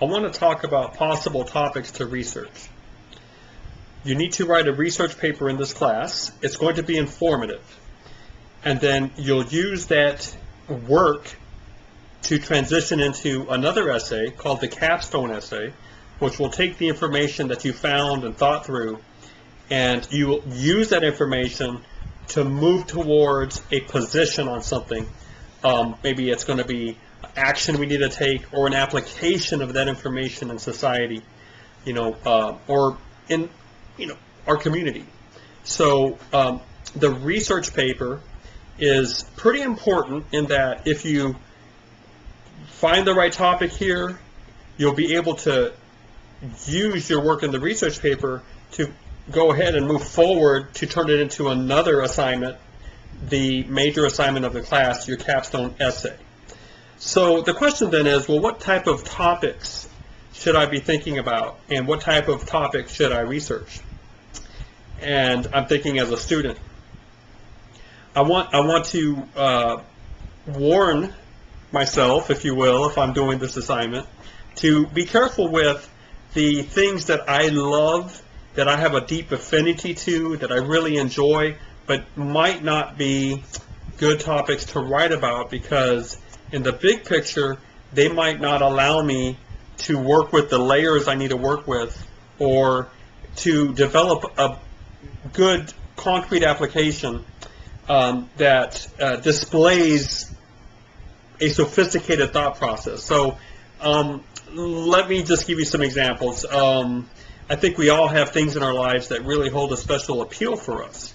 I want to talk about possible topics to research. You need to write a research paper in this class. It's going to be informative. And then you'll use that work to transition into another essay called the capstone essay, which will take the information that you found and thought through, and you will use that information to move towards a position on something. Maybe it's going to be action we need to take, or an application of that information in society, or in our community. So the research paper is pretty important in that if you find the right topic here, you'll be able to use your work in the research paper to go ahead and move forward to turn it into another assignment, the major assignment of the class, your capstone essay. So the question then is, well, what type of topics should I be thinking about, and what type of topics should I research? And I'm thinking as a student, I want to warn myself, if you will, if I'm doing this assignment, to be careful with the things that I love, that I have a deep affinity to, that I really enjoy, but might not be good topics to write about, because in the big picture, they might not allow me to work with the layers I need to work with, or to develop a good concrete application that displays a sophisticated thought process. So let me just give you some examples. I think we all have things in our lives that really hold a special appeal for us.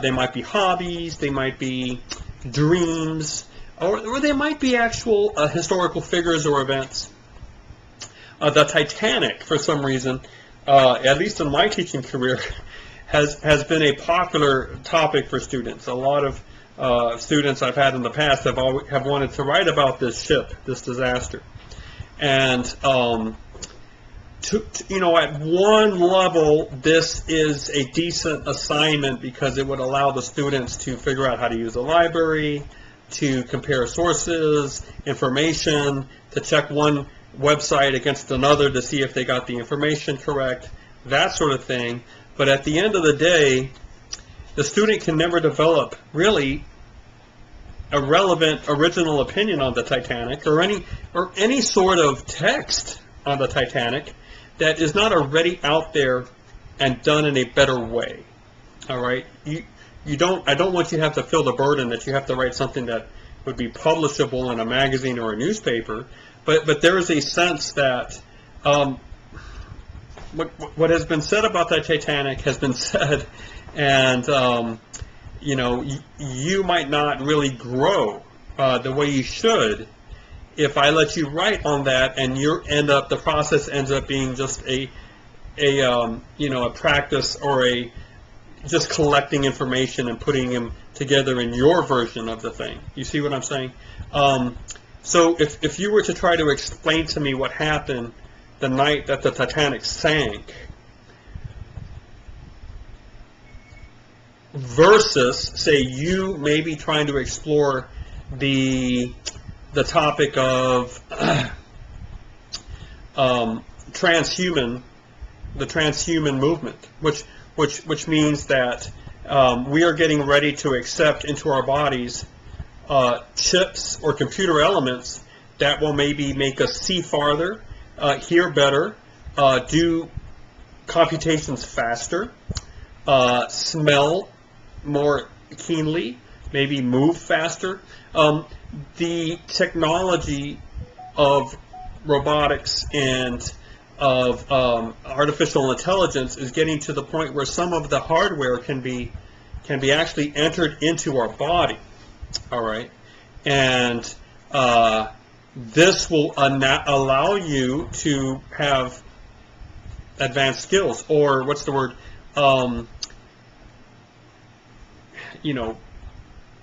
They might be hobbies, they might be dreams, or they might be actual historical figures or events. The Titanic, for some reason, at least in my teaching career, has been a popular topic for students. A lot of students I've had in the past have wanted to write about this ship, this disaster. And at one level, this is a decent assignment because it would allow the students to figure out how to use a library, to compare sources, information, to check one website against another to see if they got the information correct, that sort of thing. But at the end of the day, the student can never develop really a relevant original opinion on the Titanic, or any sort of text on the Titanic that is not already out there and done in a better way. All right, I don't want you to have to feel the burden that you have to write something that would be publishable in a magazine or a newspaper, but there is a sense that what has been said about that Titanic has been said, and you might not really grow the way you should if I let you write on that, and the process ends up being just a practice, or just collecting information and putting them together in your version of the thing. You see what I'm saying? So if you were to try to explain to me what happened the night that the Titanic sank, versus, say, you maybe trying to explore the topic of the transhuman movement, which means that we are getting ready to accept into our bodies chips or computer elements that will maybe make us see farther, hear better, do computations faster, smell more keenly, maybe move faster. The technology of robotics and of artificial intelligence is getting to the point where some of the hardware can be actually entered into our body. All right, and this will allow you to have advanced skills, or what's the word?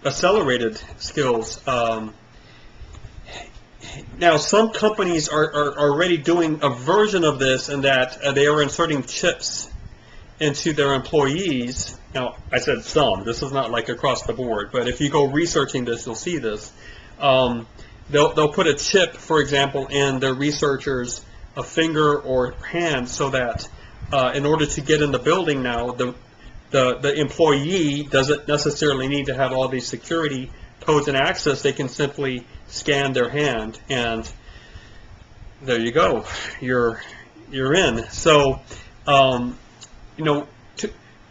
Accelerated skills. Now, some companies are already doing a version of this, in that they are inserting chips into their employees. Now, I said some. This is not like across the board, but if you go researching this, you'll see this. They'll put a chip, for example, in their researchers' a finger or hand, so that in order to get in the building now, the employee doesn't necessarily need to have all these security codes and access. They can simply scan their hand, and there you go. You're in. So, you know,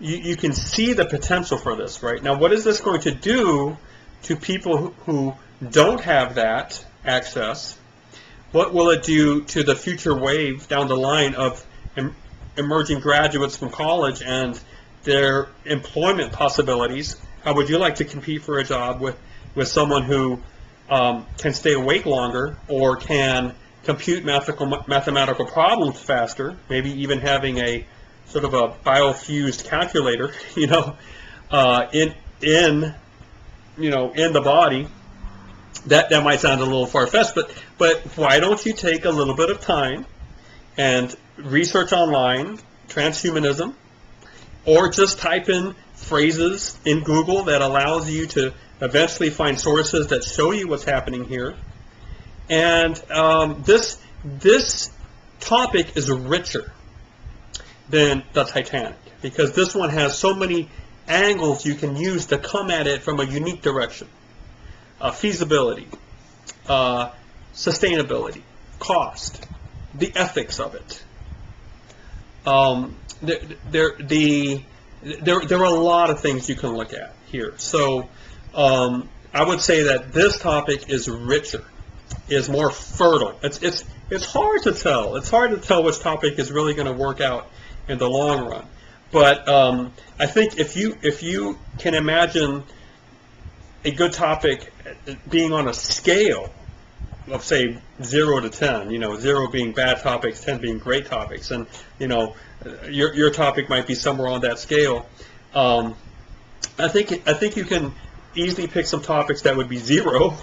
you can see the potential for this, right? Now, what is this going to do to people who don't have that access? What will it do to the future wave down the line of emerging graduates from college and their employment possibilities? How would you like to compete for a job with someone who can stay awake longer, or can compute mathematical problems faster, maybe even having a sort of a biofused calculator, in the body? That might sound a little far-fetched, but why don't you take a little bit of time and research online transhumanism, or just type in phrases in Google that allows you to eventually find sources that show you what's happening here. And this topic is richer than the Titanic, because this one has so many angles you can use to come at it from a unique direction. Feasibility, sustainability, cost, the ethics of it. There are a lot of things you can look at here. So I would say that this topic is richer, is more fertile. It's hard to tell. It's hard to tell which topic is really going to work out in the long run. But I think if you can imagine a good topic being on a scale of, say, 0 to 10, 0 being bad topics, 10 being great topics, and your topic might be somewhere on that scale. I think you can easily pick some topics that would be 0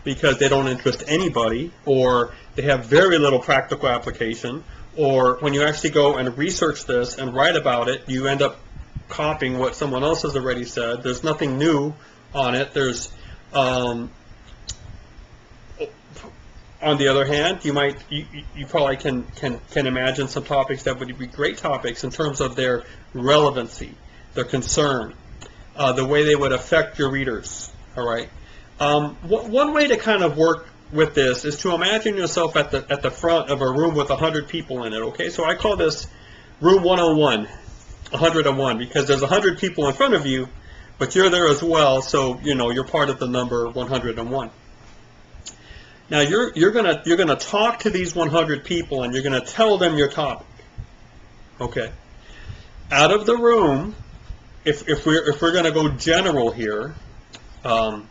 because they don't interest anybody, or they have very little practical application, or when you actually go and research this and write about it, you end up copying what someone else has already said. There's nothing new on it. There's on the other hand, you probably can imagine some topics that would be great topics in terms of their relevancy, their concern, the way they would affect your readers. All right. One way to kind of work with this is to imagine yourself at the front of a room with 100 people in it. Okay, so I call this room 101, 101, because there's 100 people in front of you, but you're there as well. So you're part of the number 101. Now you're gonna talk to these 100 people, and you're gonna tell them your topic. Okay. Out of the room, if we're gonna go general here, and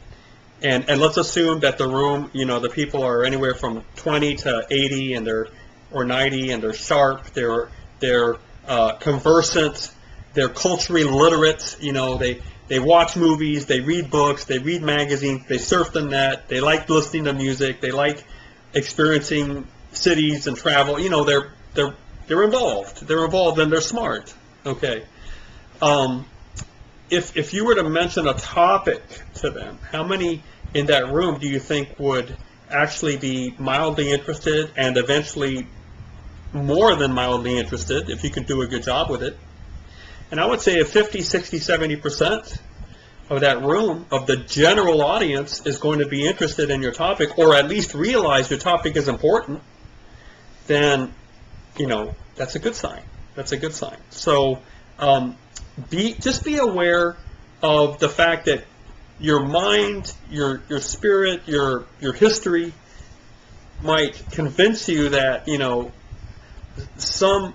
let's assume that the room, the people are anywhere from 20 to 80, or 90, and they're sharp, they're conversant, they're culturally literate, they watch movies, they read books, they read magazines, they surf the net, they like listening to music, they like experiencing cities and travel. They're involved. They're involved and they're smart. Okay. If you were to mention a topic to them, how many in that room do you think would actually be mildly interested, and eventually more than mildly interested if you can do a good job with it? And I would say if 50, 60, 70% of that room, of the general audience, is going to be interested in your topic, or at least realize your topic is important, then, that's a good sign. That's a good sign. So just be aware of the fact that your mind, your spirit, your history might convince you that, some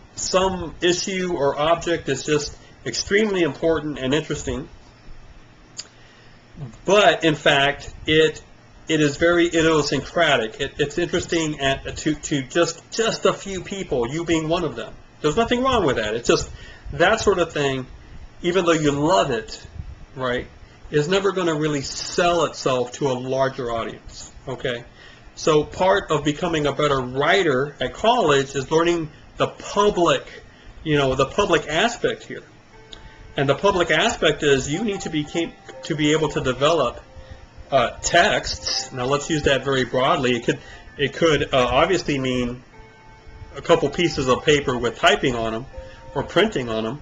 issue or object is just extremely important and interesting, but in fact it is very idiosyncratic. It's interesting to just a few people, you being one of them. There's nothing wrong with that. It's just that sort of thing, even though you love it, right, is never going to really sell itself to a larger audience. Okay. So part of becoming a better writer at college is learning the public, the public aspect here. And the public aspect is you need to be able to develop texts. Now let's use that very broadly. It could obviously mean a couple pieces of paper with typing on them or printing on them,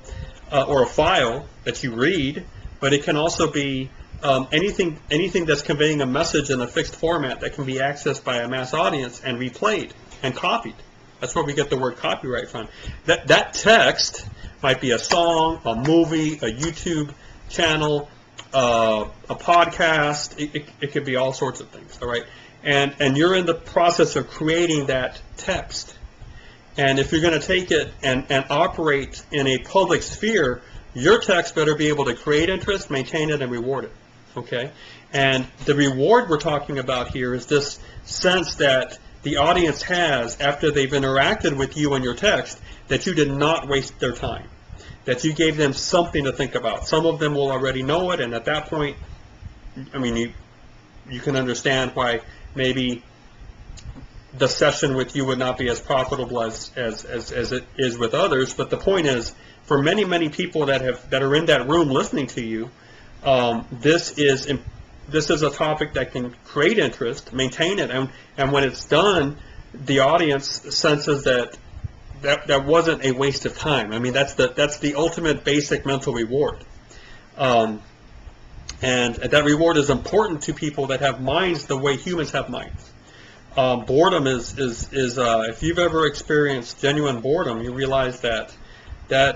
or a file that you read, but it can also be anything that's conveying a message in a fixed format that can be accessed by a mass audience and replayed and copied. That's where we get the word copyright from. That text might be a song, a movie, a YouTube channel, a podcast. It could be all sorts of things, all right? And you're in the process of creating that text. And if you're going to take it and operate in a public sphere, your text better be able to create interest, maintain it, and reward it, okay? And the reward we're talking about here is this sense that the audience has after they've interacted with you and your text, that you did not waste their time, that you gave them something to think about. Some of them will already know it, and at that point, I mean, you can understand why maybe the session with you would not be as profitable as it is with others. But the point is, for many people that are in that room listening to you, this is a topic that can create interest, maintain it, and when it's done, the audience senses that wasn't a waste of time. I mean, that's the ultimate basic mental reward, and that reward is important to people that have minds the way humans have minds. Boredom is if you've ever experienced genuine boredom, you realize that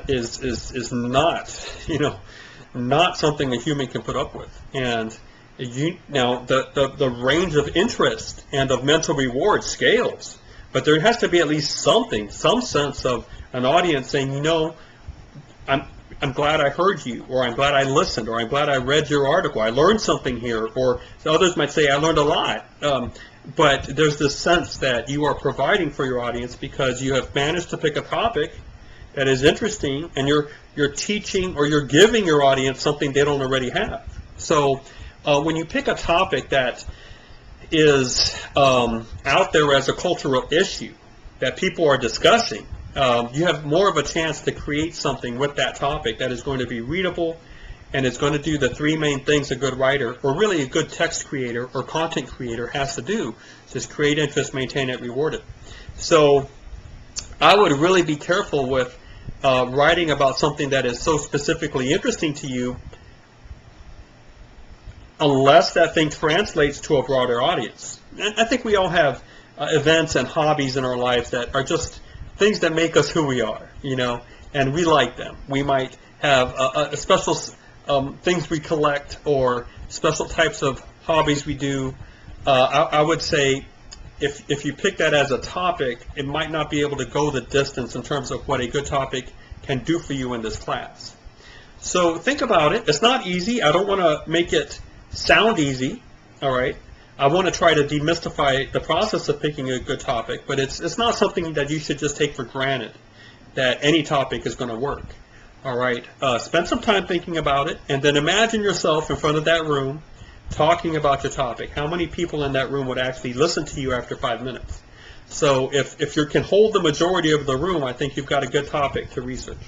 is not, not something a human can put up with. And now the range of interest and of mental reward scales, but there has to be at least some sense of an audience saying, I'm glad I heard you, or I'm glad I listened, or I'm glad I read your article. I learned something here, or others might say I learned a lot. But there's this sense that you are providing for your audience because you have managed to pick a topic that is interesting, and you're teaching or you're giving your audience something they don't already have. So when you pick a topic that is out there as a cultural issue that people are discussing, you have more of a chance to create something with that topic that is going to be readable, and it's going to do the three main things a good writer, or really a good text creator or content creator, has to do: just create interest, maintain it, reward it. So I would really be careful with writing about something that is so specifically interesting to you, unless that thing translates to a broader audience. And I think we all have events and hobbies in our lives that are just things that make us who we are, and we like them. We might have a special things we collect, or special types of hobbies we do. I would say if you pick that as a topic, it might not be able to go the distance in terms of what a good topic can do for you in this class. So think about it. It's not easy. I don't want to make it sound easy, all right? I want to try to demystify the process of picking a good topic, but it's not something that you should just take for granted that any topic is going to work. All right, spend some time thinking about it, and then imagine yourself in front of that room talking about your topic. How many people in that room would actually listen to you after 5 minutes? So if you can hold the majority of the room, I think you've got a good topic to research.